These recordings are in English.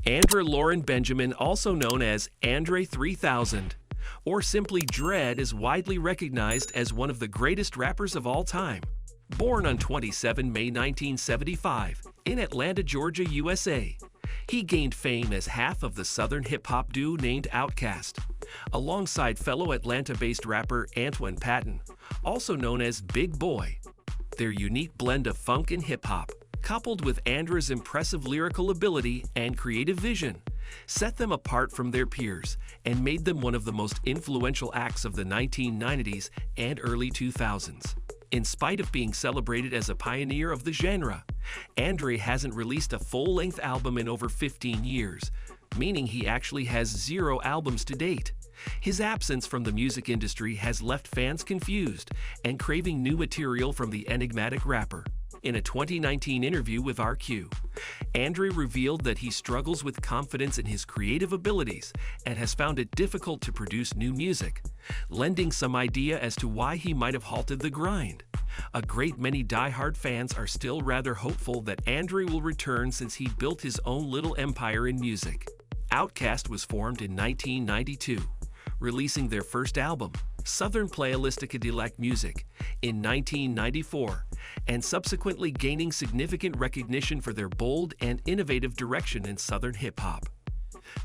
André Lauren Benjamin, also known as André 3000, or simply Dread, is widely recognized as one of the greatest rappers of all time. Born on 27 May 1975 in Atlanta, Georgia, USA, he gained fame as half of the Southern hip-hop duo named Outkast, alongside fellow Atlanta-based rapper Antwan Patton, also known as Big Boy. Their unique blend of funk and hip-hop, coupled with André's impressive lyrical ability and creative vision, set them apart from their peers and made them one of the most influential acts of the 1990s and early 2000s. In spite of being celebrated as a pioneer of the genre, André hasn't released a full-length album in over 15 years, meaning he actually has 0 albums to date. His absence from the music industry has left fans confused and craving new material from the enigmatic rapper. In a 2019 interview with RQ, André revealed that he struggles with confidence in his creative abilities and has found it difficult to produce new music, lending some idea as to why he might have halted the grind. A great many die-hard fans are still rather hopeful that André will return since he built his own little empire in music. Outkast was formed in 1992, releasing their first album, Southern Playalistica Music, in 1994, and subsequently gaining significant recognition for their bold and innovative direction in Southern hip-hop.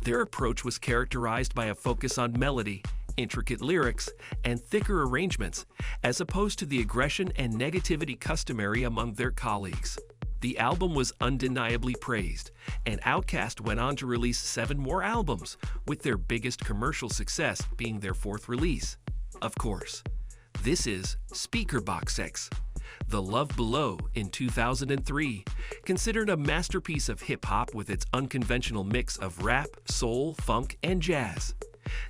Their approach was characterized by a focus on melody, intricate lyrics, and thicker arrangements, as opposed to the aggression and negativity customary among their colleagues. The album was undeniably praised, and Outkast went on to release 7 more albums, with their biggest commercial success being their 4th release. Of course, this is Speakerboxx X, The Love Below in 2003, considered a masterpiece of hip-hop with its unconventional mix of rap, soul, funk, and jazz.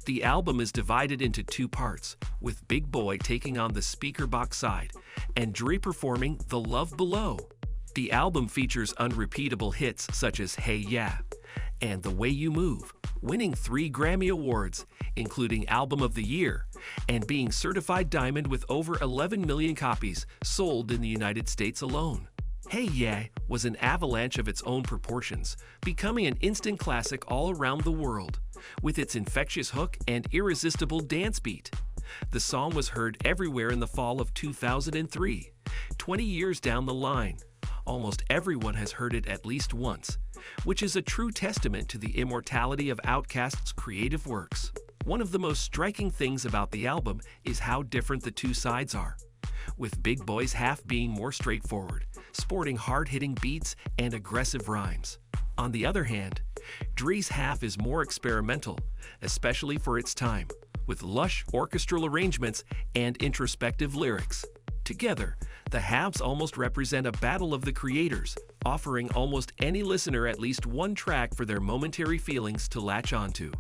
The album is divided into 2 parts, with Big Boy taking on the Speakerboxx side and Dre performing The Love Below. The album features unrepeatable hits such as Hey Yeah and The Way You Move, winning 3 Grammy Awards, including Album of the Year, and being certified diamond with over 11 million copies sold in the United States alone. Hey Yeah was an avalanche of its own proportions, becoming an instant classic all around the world, with its infectious hook and irresistible dance beat. The song was heard everywhere in the fall of 2003. 20 years down the line, almost everyone has heard it at least once, which is a true testament to the immortality of Outkast's creative works. One of the most striking things about the album is how different the 2 sides are, with Big Boy's half being more straightforward, sporting hard-hitting beats and aggressive rhymes. On the other hand, Dre's half is more experimental, especially for its time, with lush orchestral arrangements and introspective lyrics. Together, the halves almost represent a battle of the creators, offering almost any listener at least one track for their momentary feelings to latch onto.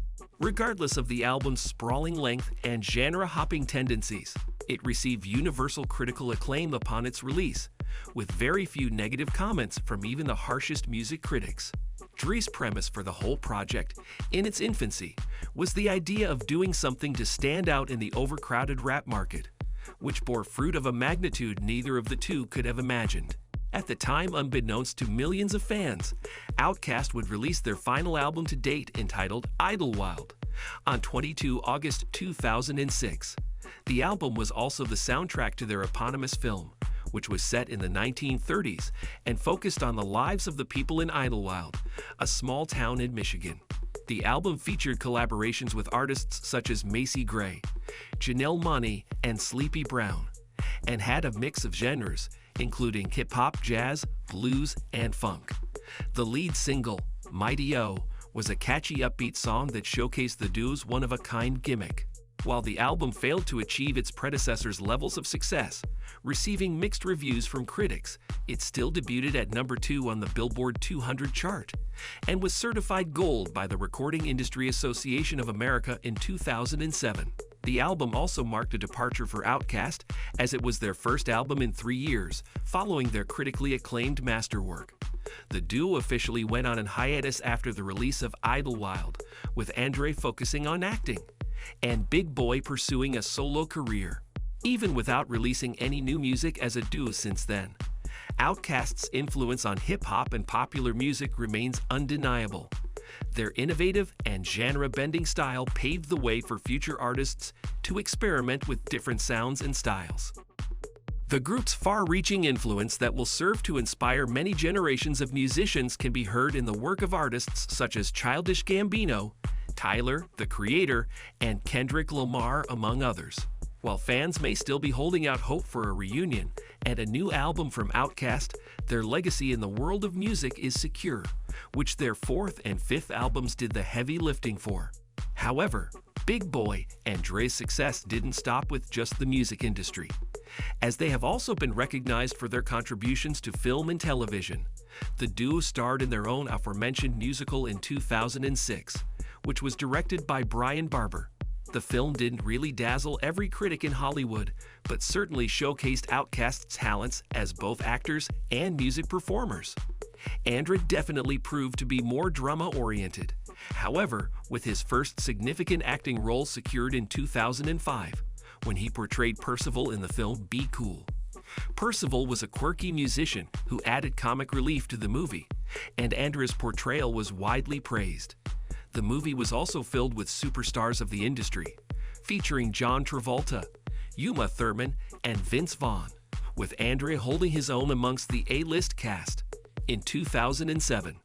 Regardless of the album's sprawling length and genre-hopping tendencies, it received universal critical acclaim upon its release, with very few negative comments from even the harshest music critics. Dre's premise for the whole project, in its infancy, was the idea of doing something to stand out in the overcrowded rap market, which bore fruit of a magnitude neither of the 2 could have imagined. At the time, unbeknownst to millions of fans, Outkast would release their final album to date entitled Idlewild on 22 August 2006. The album was also the soundtrack to their eponymous film, which was set in the 1930s and focused on the lives of the people in Idlewild, a small town in Michigan. The album featured collaborations with artists such as Macy Gray, Janelle Monáe, and Sleepy Brown, and had a mix of genres, including hip-hop, jazz, blues, and funk. The lead single, Mighty O, was a catchy upbeat song that showcased the duo's one-of-a-kind gimmick. While the album failed to achieve its predecessor's levels of success, receiving mixed reviews from critics, it still debuted at number 2 on the Billboard 200 chart and was certified gold by the Recording Industry Association of America in 2007. The album also marked a departure for Outkast, as it was their first album in 3 years, following their critically acclaimed masterwork. The duo officially went on a hiatus after the release of Idlewild, with André focusing on acting, and Big Boy pursuing a solo career, even without releasing any new music as a duo since then. Outkast's influence on hip-hop and popular music remains undeniable. Their innovative and genre-bending style paved the way for future artists to experiment with different sounds and styles. The group's far-reaching influence that will serve to inspire many generations of musicians can be heard in the work of artists such as Childish Gambino, Tyler, the Creator, and Kendrick Lamar, among others. While fans may still be holding out hope for a reunion and a new album from Outkast, their legacy in the world of music is secure, which their fourth and fifth albums did the heavy lifting for. However, Big Boy André's success didn't stop with just the music industry, as they have also been recognized for their contributions to film and television. The duo starred in their own aforementioned musical in 2006, which was directed by Brian Barber. The film didn't really dazzle every critic in Hollywood, but certainly showcased Outkast's talents as both actors and music performers. André definitely proved to be more drama-oriented. However, with his first significant acting role secured in 2005, when he portrayed Percival in the film Be Cool. Percival was a quirky musician who added comic relief to the movie, and André's portrayal was widely praised. The movie was also filled with superstars of the industry, featuring John Travolta, Uma Thurman, and Vince Vaughn, with André holding his own amongst the A-list cast. In 2007,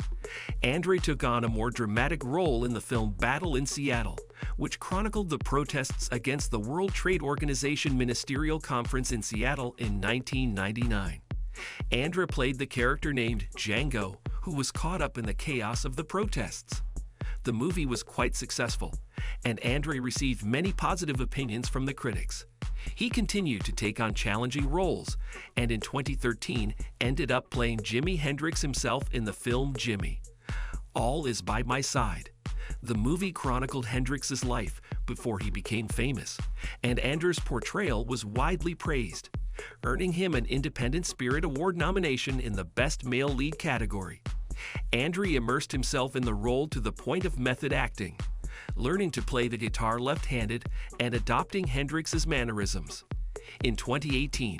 André took on a more dramatic role in the film Battle in Seattle, which chronicled the protests against the World Trade Organization Ministerial Conference in Seattle in 1999. André played the character named Django, who was caught up in the chaos of the protests. The movie was quite successful, and André received many positive opinions from the critics. He continued to take on challenging roles, and in 2013 ended up playing Jimi Hendrix himself in the film Jimmy. All Is by My Side. The movie chronicled Hendrix's life before he became famous, and André's portrayal was widely praised, earning him an Independent Spirit Award nomination in the Best Male Lead category. André immersed himself in the role to the point of method acting, learning to play the guitar left-handed and adopting Hendrix's mannerisms. In 2018,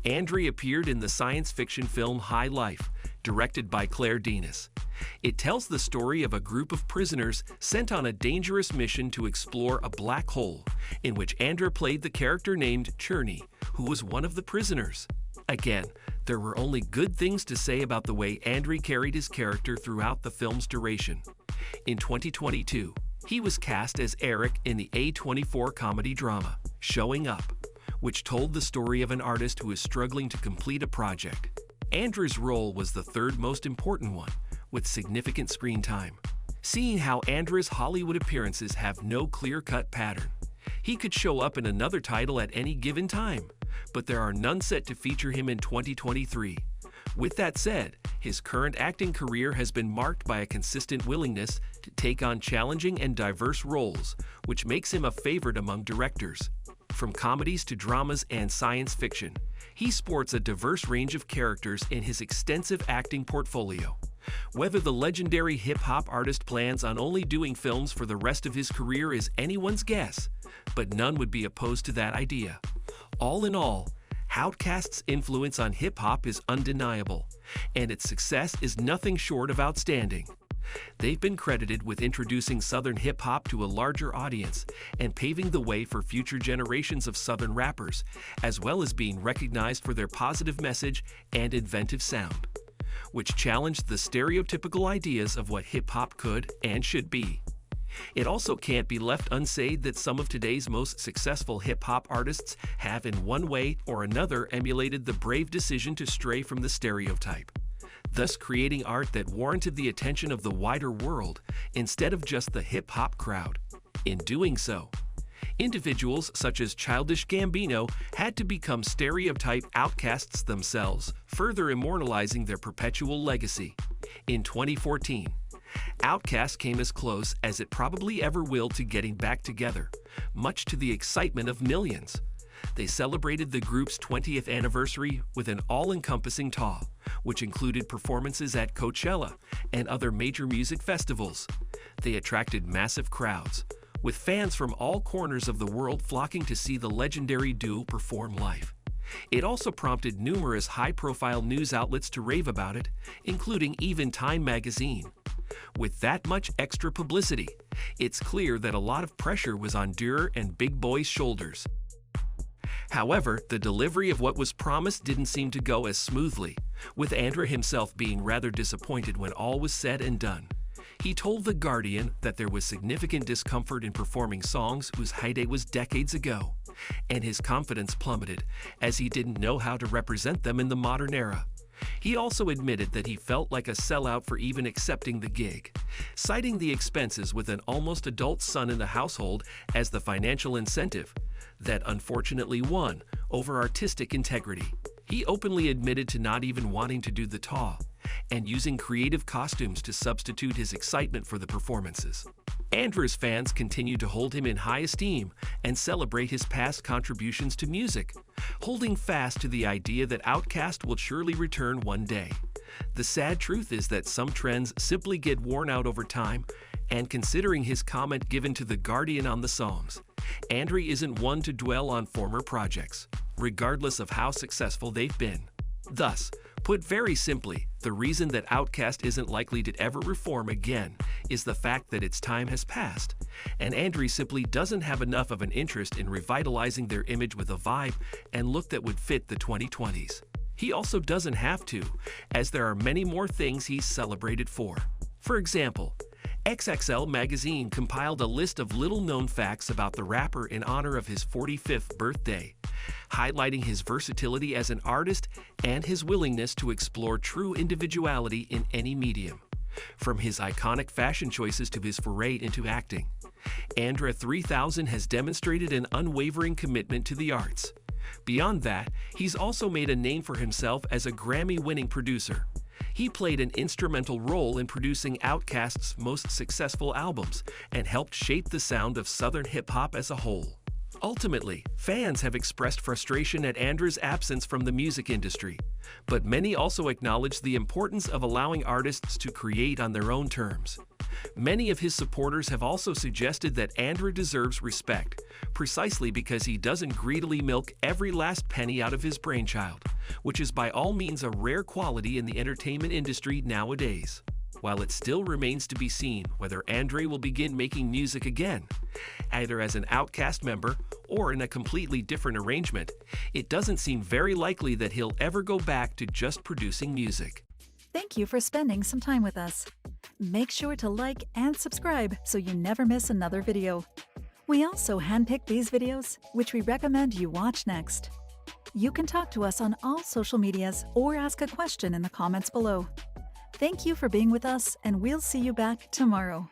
André appeared in the science fiction film High Life, directed by Claire Denis. It tells the story of a group of prisoners sent on a dangerous mission to explore a black hole, in which André played the character named Cherney, who was one of the prisoners. Again, there were only good things to say about the way André carried his character throughout the film's duration. In 2022, he was cast as Eric in the A24 comedy drama, Showing Up, which told the story of an artist who is struggling to complete a project. André's role was the third most important one, with significant screen time. Seeing how André's Hollywood appearances have no clear-cut pattern, he could show up in another title at any given time, but there are none set to feature him in 2023. With that said, his current acting career has been marked by a consistent willingness to take on challenging and diverse roles, which makes him a favorite among directors. From comedies to dramas and science fiction, he sports a diverse range of characters in his extensive acting portfolio. Whether the legendary hip-hop artist plans on only doing films for the rest of his career is anyone's guess, but none would be opposed to that idea. All in all, Outkast's influence on hip-hop is undeniable, and its success is nothing short of outstanding. They've been credited with introducing Southern hip-hop to a larger audience and paving the way for future generations of Southern rappers, as well as being recognized for their positive message and inventive sound, which challenged the stereotypical ideas of what hip-hop could and should be. It also can't be left unsaid that some of today's most successful hip-hop artists have in one way or another emulated the brave decision to stray from the stereotype, thus creating art that warranted the attention of the wider world instead of just the hip-hop crowd. In doing so, individuals such as Childish Gambino had to become stereotype outcasts themselves, further immortalizing their perpetual legacy. In 2014, Outkast came as close as it probably ever will to getting back together, much to the excitement of millions. They celebrated the group's 20th anniversary with an all-encompassing tour, which included performances at Coachella and other major music festivals. They attracted massive crowds, with fans from all corners of the world flocking to see the legendary duo perform live. It also prompted numerous high-profile news outlets to rave about it, including even Time magazine. With that much extra publicity, it's clear that a lot of pressure was on André and Big Boy's shoulders. However, the delivery of what was promised didn't seem to go as smoothly, with André himself being rather disappointed when all was said and done. He told The Guardian that there was significant discomfort in performing songs whose heyday was decades ago, and his confidence plummeted as he didn't know how to represent them in the modern era. He also admitted that he felt like a sellout for even accepting the gig, citing the expenses with an almost adult son in the household as the financial incentive that unfortunately won over artistic integrity. He openly admitted to not even wanting to do the taw and using creative costumes to substitute his excitement for the performances. André's fans continue to hold him in high esteem and celebrate his past contributions to music, holding fast to the idea that Outkast will surely return one day. The sad truth is that some trends simply get worn out over time, and considering his comment given to The Guardian on the songs, André isn't one to dwell on former projects, regardless of how successful they've been. Thus, put very simply, the reason that Outkast isn't likely to ever reform again is the fact that its time has passed, and André simply doesn't have enough of an interest in revitalizing their image with a vibe and look that would fit the 2020s. He also doesn't have to, as there are many more things he's celebrated for. For example, XXL magazine compiled a list of little-known facts about the rapper in honor of his 45th birthday, highlighting his versatility as an artist and his willingness to explore true individuality in any medium. From his iconic fashion choices to his foray into acting, André 3000 has demonstrated an unwavering commitment to the arts. Beyond that, he's also made a name for himself as a Grammy-winning producer. He played an instrumental role in producing Outkast's most successful albums and helped shape the sound of Southern hip-hop as a whole. Ultimately, fans have expressed frustration at André's absence from the music industry, but many also acknowledge the importance of allowing artists to create on their own terms. Many of his supporters have also suggested that André deserves respect, precisely because he doesn't greedily milk every last penny out of his brainchild, which is by all means a rare quality in the entertainment industry nowadays. While it still remains to be seen whether André will begin making music again, either as an Outkast member or in a completely different arrangement, it doesn't seem very likely that he'll ever go back to just producing music. Thank you for spending some time with us. Make sure to like and subscribe so you never miss another video. We also handpick these videos, which we recommend you watch next. You can talk to us on all social medias or ask a question in the comments below. Thank you for being with us, and we'll see you back tomorrow.